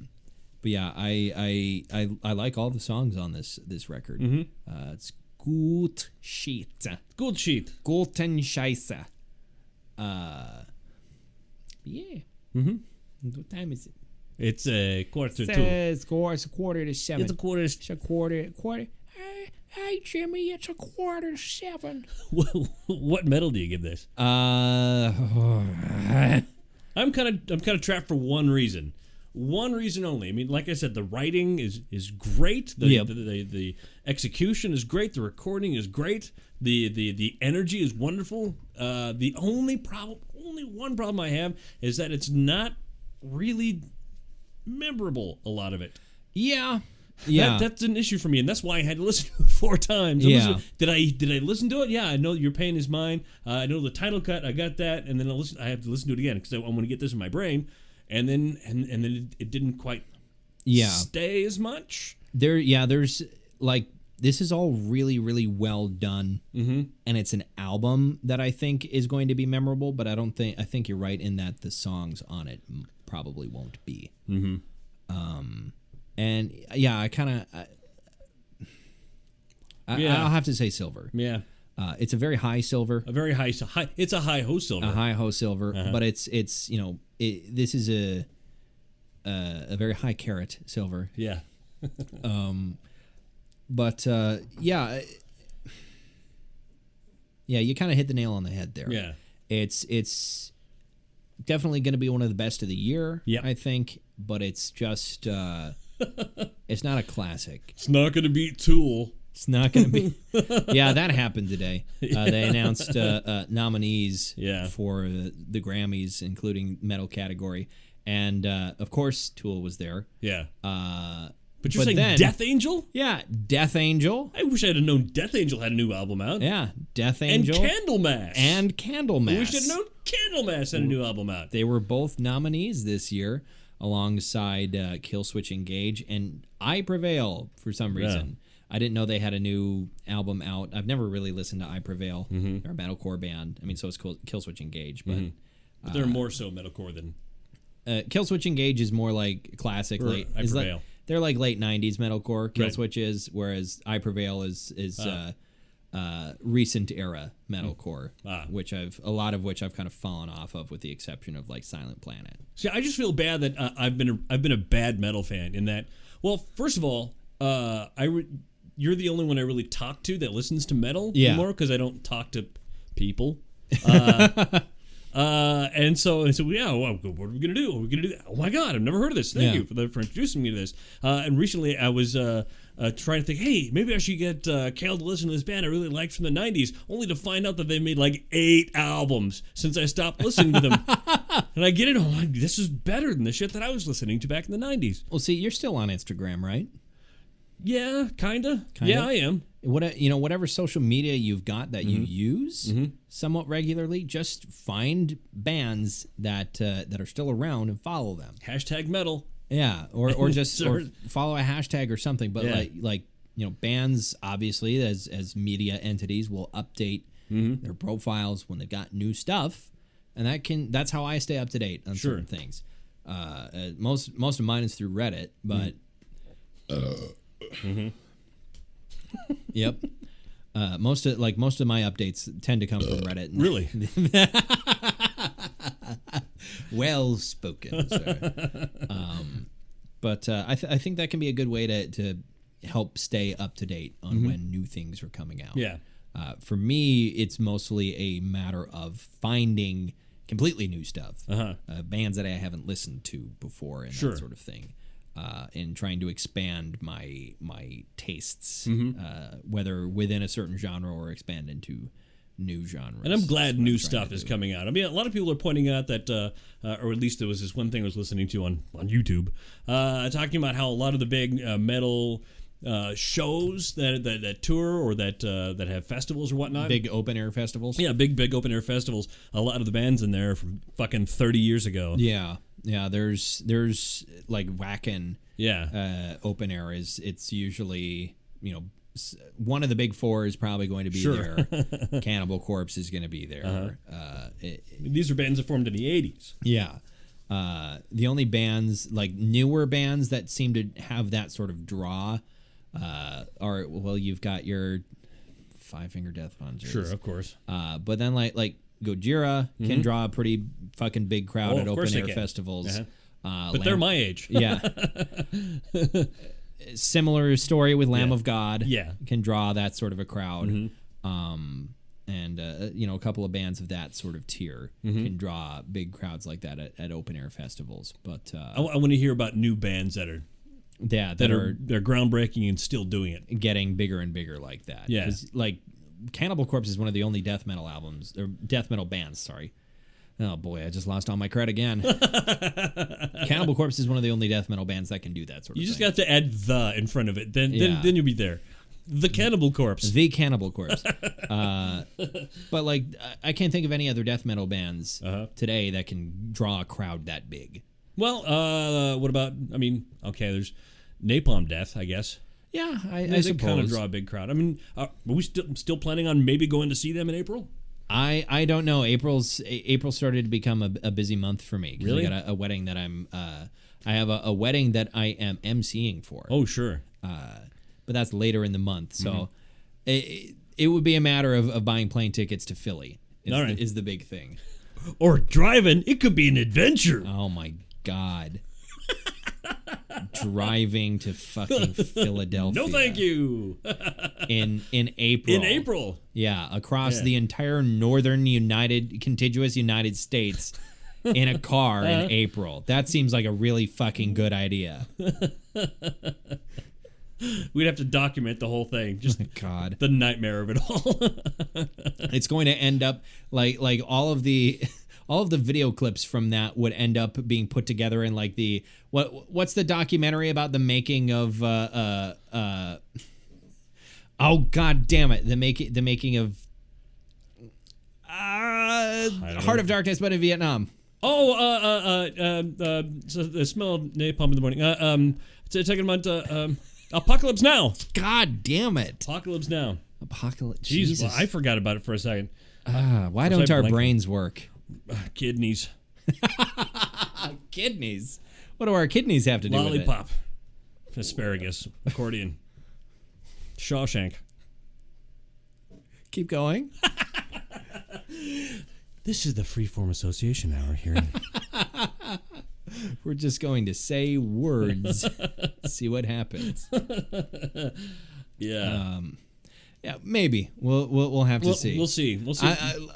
yeah, I like all the songs on this record. It's gut shit. Good sheet. Guten Scheiße. Yeah. What time is it? It's a quarter to 2. It's a quarter to 7. It's a quarter. It's a quarter. Hey, Jimmy, it's a quarter to 7. What medal do you give this? I'm kind of trapped for one reason. One reason only. I mean, like I said, the writing is great. The execution is great. The recording is great. The energy is wonderful. The only one problem I have is that it's not really memorable, a lot of it. Yeah. That's an issue for me, and that's why I had to listen to it 4 times. Did I listen to it? Yeah, I know Your Pain Is Mine. I know the title cut. I got that, and then I have to listen to it again because I want to get this in my brain. And then it didn't quite stay as much. There's like, this is all really, really well done, and it's an album that I think is going to be memorable. But I think you're right in that the songs on it probably won't be. And yeah, I'll have to say silver. Yeah. It's a very high silver. A very high. It's a high ho silver. A high ho silver, but it's this is a very high carat silver. Yeah. But yeah, you kind of hit the nail on the head there. Yeah. It's definitely going to be one of the best of the year. Yeah. I think, but it's just it's not a classic. It's not going to beat Tool. It's not going to be. Yeah, that happened today. They announced nominees for the Grammys, including metal category, and of course, Tool was there. Yeah. But you're saying then, Death Angel? Yeah, Death Angel. I wish I'd have known Death Angel had a new album out. Yeah, Death Angel. And Candlemass. I wish I'd known Candlemass had a new album out. They were both nominees this year alongside Killswitch Engage and I Prevail for some reason. I didn't know they had a new album out. I've never really listened to I Prevail. They're a metalcore band. I mean, so it's Killswitch Engage, but they're more so metalcore than Killswitch Engage is more like classic late. I Prevail. They're like late '90s metalcore. Killswitch is, whereas I Prevail is recent era metalcore, which a lot of which I've kind of fallen off of, with the exception of like Silent Planet. See, I just feel bad that I've been a bad metal fan in that. Well, first of all, you're the only one I really talk to that listens to metal anymore, because I don't talk to people. And so yeah, well, what are we gonna do? Are we gonna do that? Oh my God, I've never heard of this. Thank you for introducing me to this. And recently I was trying to think, hey, maybe I should get Cal to listen to this band I really liked from the '90s, only to find out that they made like 8 albums since I stopped listening to them. And I get it. Oh, this is better than the shit that I was listening to back in the '90s. Well, see, you're still on Instagram, right? Yeah, kinda. Yeah, I am. Whatever social media you've got that you use somewhat regularly, just find bands that are still around and follow them. #metal. Yeah, or just or follow a hashtag or something. But like bands obviously as media entities will update their profiles when they've got new stuff, and that's how I stay up to date on certain things. Most of mine is through Reddit, but. Yep. Most of my updates tend to come from Reddit. Really? Well spoken, sir. But I think that can be a good way to help stay up to date on when new things are coming out. Yeah. For me, it's mostly a matter of finding completely new stuff, bands that I haven't listened to before, and that sort of thing. And trying to expand my tastes, whether within a certain genre or expand into new genres. And I'm glad new stuff is coming out. I mean, a lot of people are pointing out that, or at least there was this one thing I was listening to on YouTube, talking about how a lot of the big metal shows that tour or that have festivals or whatnot. Big open air festivals? Yeah, big open air festivals. A lot of the bands in there from fucking 30 years ago. Yeah. Yeah, there's like Wacken open air it's usually, one of the big four is probably going to be there. Cannibal Corpse is going to be there. These are bands that formed in the 80s. Yeah. The only bands, like newer bands that seem to have that sort of draw are, well, you've got your Five Finger Death Punch. Sure, of course. But then like Gojira can draw a pretty fucking big crowd at open air festivals. But they're my age. Yeah. Similar story with Lamb of God. Yeah. Can draw that sort of a crowd. And a couple of bands of that sort of tier can draw big crowds like that at open air festivals. But I want to hear about new bands that are they're groundbreaking and still doing it, getting bigger and bigger like that. Yeah. 'Cause, like, Cannibal Corpse is one of the only death metal bands. Sorry. Oh boy, I just lost all my cred again. Cannibal Corpse is one of the only death metal bands that can do that sort of thing. You just got to add "the" in front of it, then you'll be there. The Cannibal Corpse. The Cannibal Corpse. But like, I can't think of any other death metal bands today that can draw a crowd that big. Well, what about? I mean, okay, there's Napalm Death, I guess. Yeah, I they suppose. kind of draw a big crowd. I mean, are we still planning on maybe going to see them in April? I don't know. April started to become a busy month for me. Really? I got a wedding that I have a wedding that I am emceeing for. Oh, sure. But that's later in the month. So it would be a matter of buying plane tickets to Philly. All right. Is the big thing. Or driving. It could be an adventure. Oh my God. Driving to fucking Philadelphia. No, thank you. In April. In April. Yeah, across the entire northern contiguous United States in a car in April. That seems like a really fucking good idea. We'd have to document the whole thing. Just God. the nightmare of it all. It's going to end up like all of the video clips from that would end up being put together in like the what's the documentary about the making of oh God damn it, the making of Heart of Darkness, but in Vietnam. Oh, so the smell of napalm in the morning. Talking about Apocalypse Now. God damn it. Apocalypse Now. Apocalypse. Jeez, Jesus. well, I forgot about it for a second. Why don't our brains work? Kidneys. Kidneys. What do our kidneys have to do with it? Lollipop. Asparagus. Accordion. Shawshank. Keep going. This is the Freeform Association Hour here. We're just going to say words, see what happens. Yeah. Yeah, maybe we'll have to see. We'll see. We'll see.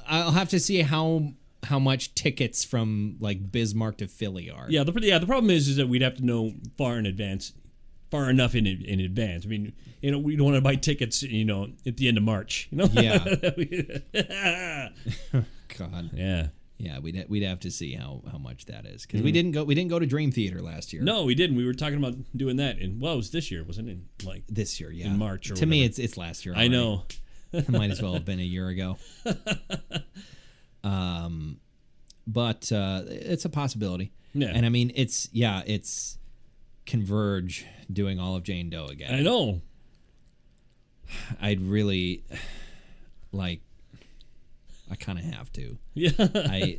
I'll have to see how much tickets from like Bismarck to Philly are. Yeah. The problem is that we'd have to know far enough in advance. I mean, we don't want to buy tickets, at the end of March. Yeah. God. Yeah. Yeah, we'd have to see how much that is, because we didn't go to Dream Theater last year. No, we didn't. We were talking about doing that it was this year, wasn't it? Like this year, yeah, in March. Or to me, whatever. it's last year. I know. It might as well have been a year ago. But it's a possibility. Yeah. And I mean, it's Converge doing all of Jane Doe again. I know. I'd really like. I kind of have to. Yeah. I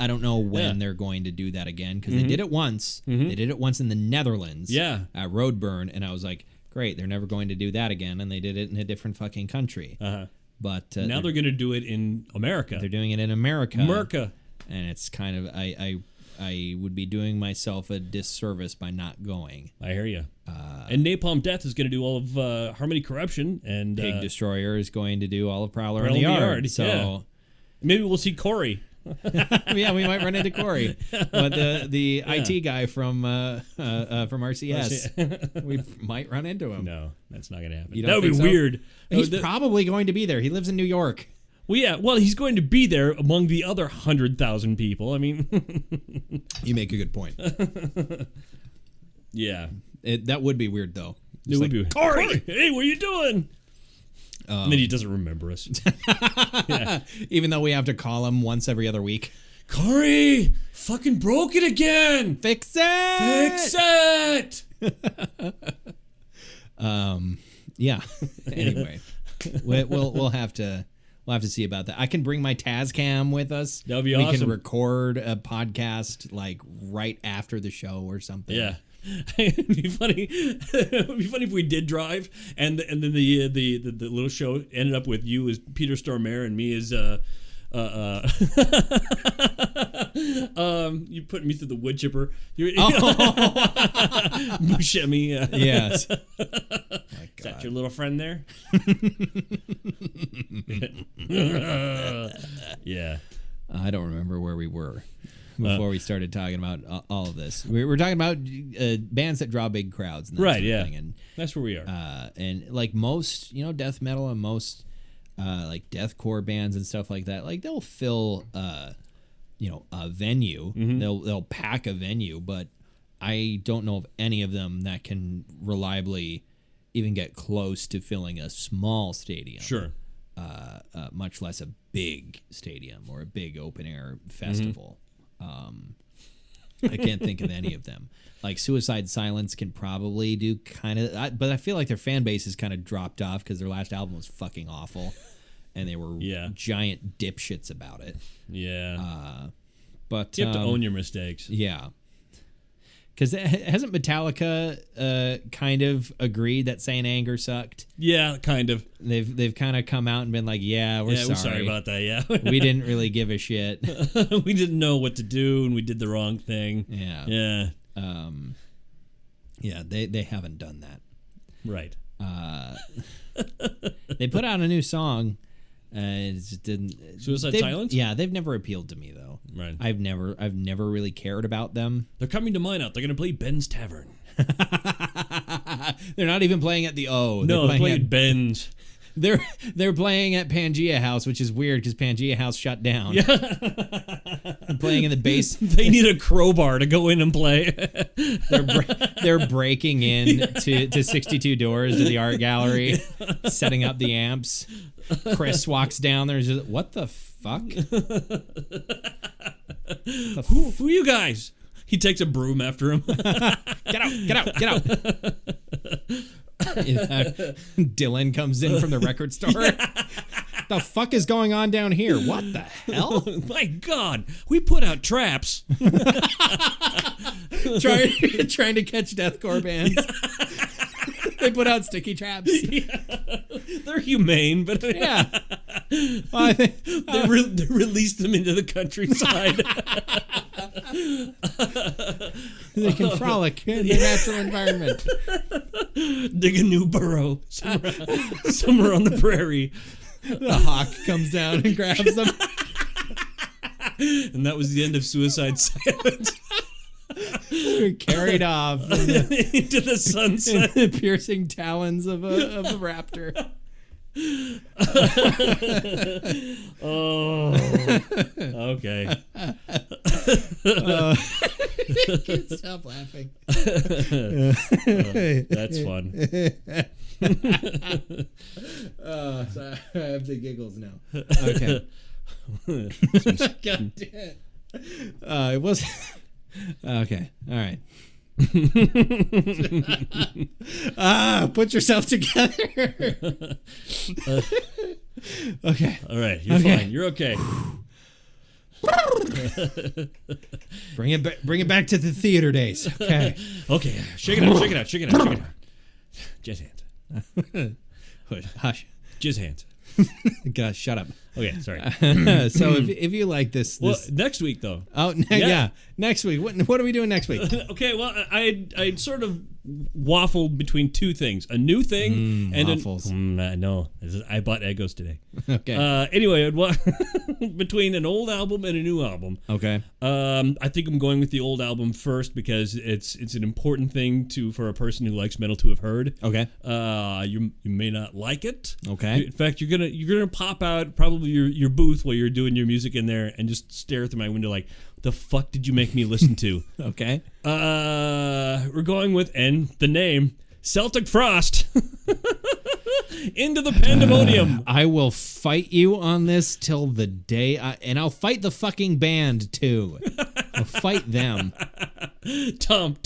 don't know when they're going to do that again, because they did it once. They did it once in the Netherlands. Yeah. At Roadburn, and I was like, great, they're never going to do that again, and they did it in a different fucking country. But now they're going to do it in America. They're doing it in America. And it's kind of I would be doing myself a disservice by not going. I hear you. And Napalm Death is going to do all of Harmony Corruption, and Pig Destroyer is going to do all of Prowler in the Yard. So maybe we'll see Corey. Yeah, we might run into Corey, but the IT guy from RCS, we might run into him. No, that's not going to happen. That would be weird. He's probably going to be there. He lives in New York. Well, yeah. Well, he's going to be there among the other 100,000 people. I mean, you make a good point. Yeah, that would be weird though. It would be Corey. Hey, what are you doing? And then he doesn't remember us. Yeah. Even though we have to call him once every other week. Corey, fucking broke it again. Fix it. Yeah. Anyway, we'll have to see about that. I can bring my Tascam with us. That'd be awesome. We can record a podcast like right after the show or something. Yeah. It'd be funny. It would be funny if we did drive, and then the little show ended up with you as Peter Stormare and me as you put me through the wood chipper. Buscemi. Yes. Is that your little friend there? Yeah. I don't remember where we were before we started talking about all of this. We were talking about bands that draw big crowds. And that right, sort of yeah. thing. And that's where we are. And like most, death metal and most like deathcore bands and stuff like that, like they'll fill a venue. Mm-hmm. They'll pack a venue, but I don't know of any of them that can reliably even get close to filling a small stadium. Sure. Much less a big stadium or a big open air festival. I can't think of any of them. Like Suicide Silence can probably do kind of, but I feel like their fan base has kind of dropped off because their last album was fucking awful, and they were giant dipshits about it. Yeah. But you have to own your mistakes. Yeah. Because hasn't Metallica kind of agreed that Saint Anger sucked? Yeah, kind of. They've kind of come out and been like, we're sorry about that. Yeah, we didn't really give a shit. We didn't know what to do, and we did the wrong thing. Yeah. They haven't done that. Right. They put out a new song. It just didn't. Suicide Silence? Yeah, they've never appealed to me though. Right. I've never really cared about them. They're coming to mine out. They're going to play Ben's Tavern. They're not even playing at the O. They're playing at Ben's. They're playing at Pangea House, which is weird because Pangea House shut down. Yeah. They're playing in the base. They need a crowbar to go in and play. They're breaking in to 62 Doors to the art gallery, setting up the amps. Chris walks down there and just, what the fuck? Who are you guys? He takes a broom after him. Get out. Dylan comes in from the record store. The fuck is going on down here? What the hell? My God, we put out traps. trying to catch deathcore bands. They put out sticky traps. Yeah. They're humane, but yeah. Well, I think they released them into the countryside. They can frolic in their natural environment. Dig a new burrow somewhere on the prairie. The hawk comes down and grabs them. And that was the end of Suicide Silence. They were carried off into the sunset. In the piercing talons of a raptor. Oh, okay. Can't stop laughing. That's fun. Sorry, I have the giggles now. Okay. God damn it. It was okay. All right. Put yourself together. Okay. All right. You're fine. You're okay. Bring it back to the theater days. Okay. Okay. Shake it out. Jizz hands. Hush. Jizz hands. Gosh, shut up. Okay, sorry. So if you like this, next week though. Oh yeah, next week. What are we doing next week? Okay, well, I'd sort of waffled between two things: a new thing and waffles. No, I bought Eggos today. Okay. Anyway, between an old album and a new album. Okay. I think I'm going with the old album first because it's an important thing for a person who likes metal to have heard. Okay. You may not like it. Okay. In fact, you're gonna pop out probably your booth while you're doing your music in there and just stare through my window like, the fuck did you make me listen to? Okay. We're going with, and the name, Celtic Frost. Into the pandemonium. I will fight you on this till the day and I'll fight the fucking band too. I'll fight them. Tom,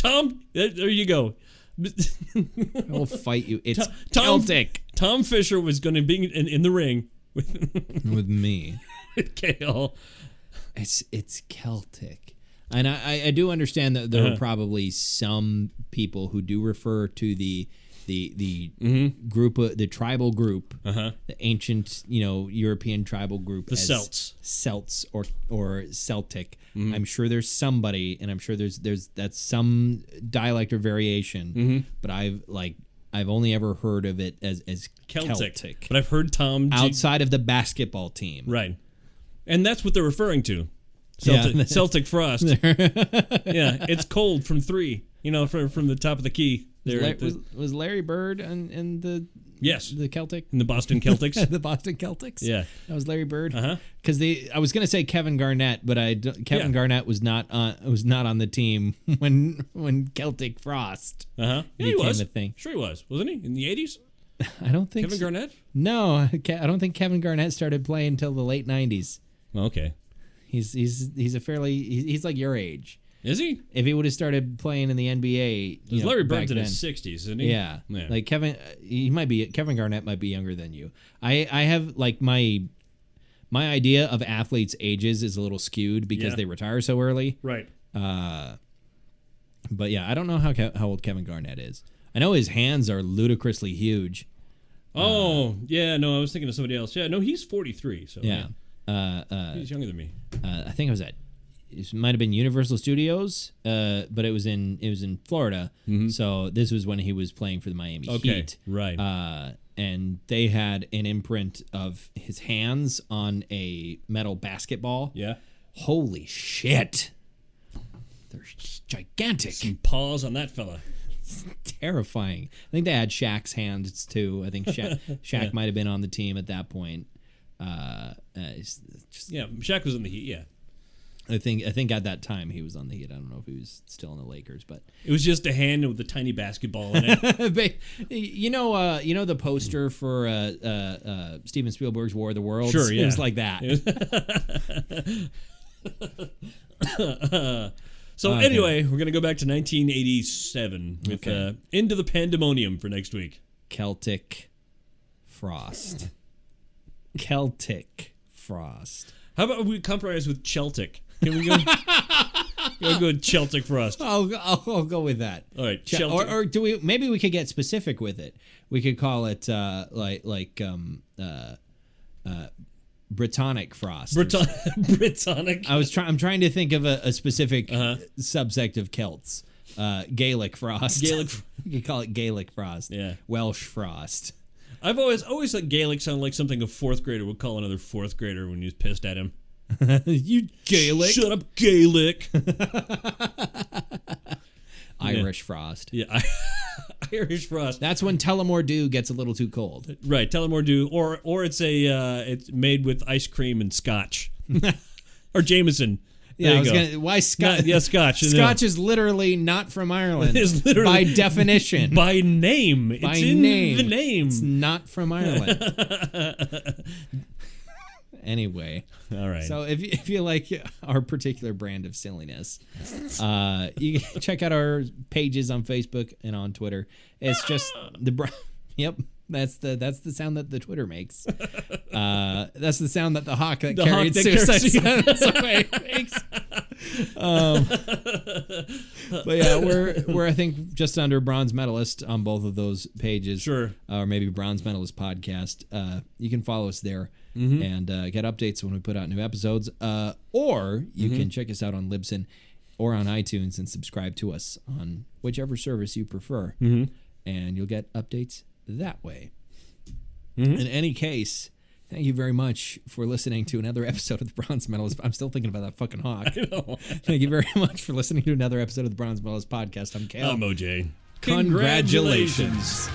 there you go. I will fight you. It's Celtic. Tom Fisher was going to be in the ring with me. With Kale. It's Celtic. And I do understand that there are probably some people who do refer to the group, the tribal group, the ancient, European tribal group, the as Celts or Celtic. I'm sure there's somebody, and I'm sure that's some dialect or variation. But I've only ever heard of it as Celtic. But I've heard Tom outside of the basketball team, right? And that's what they're referring to. Celtic Frost. Yeah, it's cold from 3. From the top of the key. Was Larry Bird in the the Celtic in the Boston Celtics? The Boston Celtics. Yeah, that was Larry Bird. Because I was gonna say Kevin Garnett, but Kevin Garnett was not on the team when Celtic Frost became a thing. Sure he was, wasn't he in the 80s? I don't think Kevin Garnett. No, I don't think Kevin Garnett started playing until the late 90s. Okay. He's he's like your age. Is he? If he would have started playing in the NBA, Larry Bird's in his 60s, isn't he? Yeah. Like Kevin Garnett might be younger than you. I have like my idea of athletes' ages is a little skewed because they retire so early. Right. But yeah, I don't know how old Kevin Garnett is. I know his hands are ludicrously huge. Oh, yeah, no, I was thinking of somebody else. Yeah, no, he's 43, so Yeah. he's younger than me. I think it might have been Universal Studios, but it was in Florida. So this was when he was playing for the Miami Heat. Right. And they had an imprint of his hands on a metal basketball. Yeah. Holy shit. They're gigantic. Some paws on that fella. Terrifying. I think they had Shaq's hands too. I think Shaq might have been on the team at that point. Shaq was in the Heat, yeah. I think at that time he was on the Heat. I don't know if he was still in the Lakers, but it was just a hand with a tiny basketball in it. But, you know the poster for Steven Spielberg's War of the Worlds? Sure, yeah. It was like that. Anyway, we're gonna go back to 1987 with Into the Pandemonium for next week. Celtic Frost. Celtic Frost. How about we compromise with Celtic? Can we go? Go with Celtic Frost. I'll go with that. All right, Celtic. Or do we? Maybe we could get specific with it. We could call it Brittonic Frost. Brittonic. I'm trying to think of a specific subsect of Celts. Gaelic Frost. You could call it Gaelic Frost. Yeah. Welsh Frost. I've always thought Gaelic sounded like something a fourth grader would call another fourth grader when he was pissed at him. You Gaelic. Shut up, Gaelic. Irish Frost. Yeah, Irish Frost. That's when Tullamore Dew gets a little too cold. Right, Tullamore Dew, or it's it's made with ice cream and scotch, or Jameson. Why Scotch? Yeah, Scotch. Scotch is literally not from Ireland. It's literally by definition. By name. It's in the name. It's not from Ireland. Anyway, all right. So if you like our particular brand of silliness, you can check out our pages on Facebook and on Twitter. It's just yep. That's the sound that the Twitter makes. That's the sound that the hawk that carried Suicide makes. But yeah, we're I think just under bronze medalist on both of those pages. Sure. Or maybe bronze medalist podcast. You can follow us there and get updates when we put out new episodes. Or you can check us out on Libsyn or on iTunes and subscribe to us on whichever service you prefer. And you'll get updates that way. In any case, thank you very much for listening to another episode of the Bronze Medalist. I'm still thinking about that fucking hawk. I know. Thank you very much for listening to another episode of the Bronze Medalist podcast. I'm Cal. I'm OJ. Congratulations.